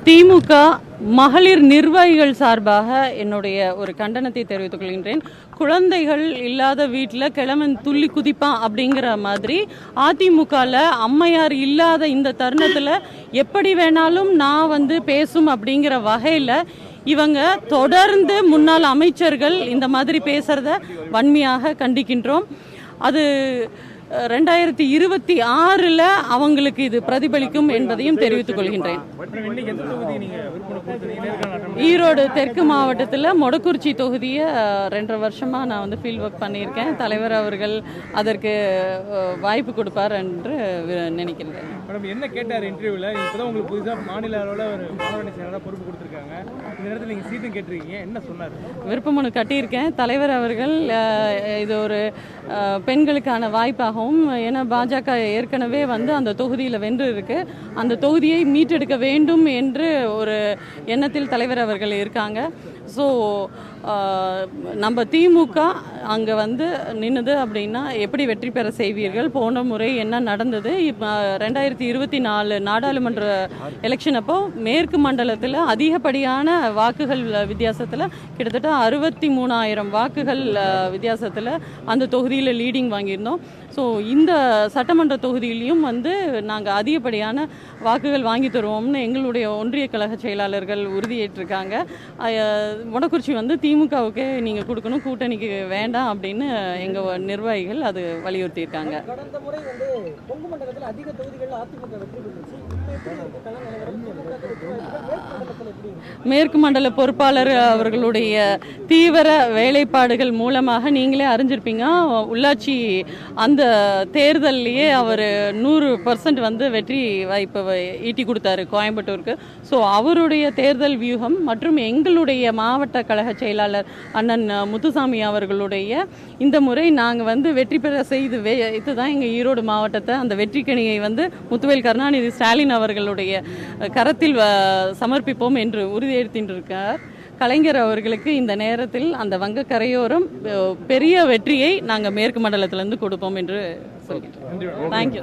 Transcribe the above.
திமுக மகளிர் நிர்வாகிகள் சார்பாக என்னுடைய ஒரு கண்டனத்தை தெரிவித்துக் கொள்கின்றேன். குழந்தைகள் இல்லாத வீட்டில் கிழவன் துள்ளி குதிப்பான் அப்படிங்கிற மாதிரி அதிமுகவில் அம்மையார் இல்லாத இந்த தருணத்தில் எப்படி வேணாலும் நான் பேசும் அப்படிங்கிற வகையில் இவங்க தொடர்ந்து முன்னாள் அமைச்சர்கள் இந்த மாதிரி பேசுறத வன்மையாக கண்டிக்கின்றோம். அது 2026 அவங்களுக்கு இது பிரதிபலிக்கும் என்பதையும் தெரிவித்துக் கொள்கின்றேன். ஈரோடு தெற்கு மாவட்டத்தில் மொடக்குறிச்சி தொகுதியை 2.5 வருஷமா நான் ஃபீல்ட் ஒர்க் பண்ணியிருக்கேன். தலைவர் அவர்கள் அதற்கு வாய்ப்பு கொடுப்பார் என்று நினைக்கிறேன். மேடம், என்ன கேட்டார் இன்டர்வியூல? இப்போதான் உங்களுக்கு புதுசாக மாநில அளவில் ஒரு மாணவரணி செயலாளராக பொறுப்பு கொடுத்துருக்காங்க. இந்த நேரத்தில் நீங்கள் சீட்டும் கேட்டிருக்கீங்க, என்ன சொன்னார்? விருப்பமனு கட்டியிருக்கேன். தலைவர் அவர்கள் இது ஒரு பெண்களுக்கான வாய்ப்பாகவும், ஏன்னா பாஜக ஏற்கனவே அந்த தொகுதியில் வென்று இருக்கு, அந்த தொகுதியை மீட்டெடுக்க வேண்டும் என்று ஒரு எண்ணத்தில் தலைவர் அவர்கள் இருக்காங்க. ஸோ நம்ம திமுக அங்கே நின்னுது அப்படின்னா எப்படி வெற்றி பெற செய்வீர்கள்? போன முறை என்ன நடந்தது? இப்போ 2024 நாடாளுமன்ற எலெக்ஷன் அப்போ மேற்கு மண்டலத்தில் அதிகப்படியான வாக்குகள் வித்தியாசத்தில் கிட்டத்தட்ட 63,000 வாக்குகள் வித்தியாசத்தில் அந்த தொகுதியில் லீடிங் வாங்கியிருந்தோம். ஸோ இந்த சட்டமன்ற தொகுதியிலையும் நாங்கள் அதிகப்படியான வாக்குகள் வாங்கி தருவோம்னு எங்களுடைய ஒன்றிய கழக செயலாளர்கள் உறுதியேற்றிருக்காங்க. மொடக்குறிச்சி திமுகவுக்கு நீங்கள் கொடுக்கணும், கூட்டணிக்கு வேண்டாம் அப்படின்னு எங்கள் நிர்வாகிகள் அது வலியுறுத்தியிருக்காங்க. கடந்த முறை கொங்கு மண்டலத்தில் அதிக தொகுதிகளில் அதிமுக வெற்றி பெற்றுச்சு. மேற்கு மண்டல பொறுப்பாளர் அவர்களுடைய தீவிர வேலைப்பாடுகள் மூலமாக நீங்களே அறிஞ்சிருப்பீங்க. உள்ளாட்சி அந்த தேர்தல்லையே அவர் 100% வெற்றி வாய்ப்பை ஈட்டி கொடுத்தாரு கோயம்புத்தூருக்கு. ஸோ அவருடைய தேர்தல் வியூகம் மற்றும் எங்களுடைய மாவட்ட கழக செயலாளர் அண்ணன் முத்துசாமி அவர்களுடைய இந்த முறை நாங்கள் வெற்றி பெற செய்து இதுதான் எங்கள் ஈரோடு மாவட்டத்தை அந்த வெற்றிக்கணியை முத்துவேல் கருணாநிதி ஸ்டாலின் அவர்களுடைய கரத்தில் சமர்ப்பிப்போம் என்று உறுதியேற்றிருக்கார். கலைஞர் அவர்களுக்கு இந்த நேரத்தில் அந்த வங்க கரையோரம் பெரிய வெற்றியை நாங்கள் மேற்கு மண்டலத்திலிருந்து கொடுப்போம் என்று சொல்கிறோம். தேங்க்யூ.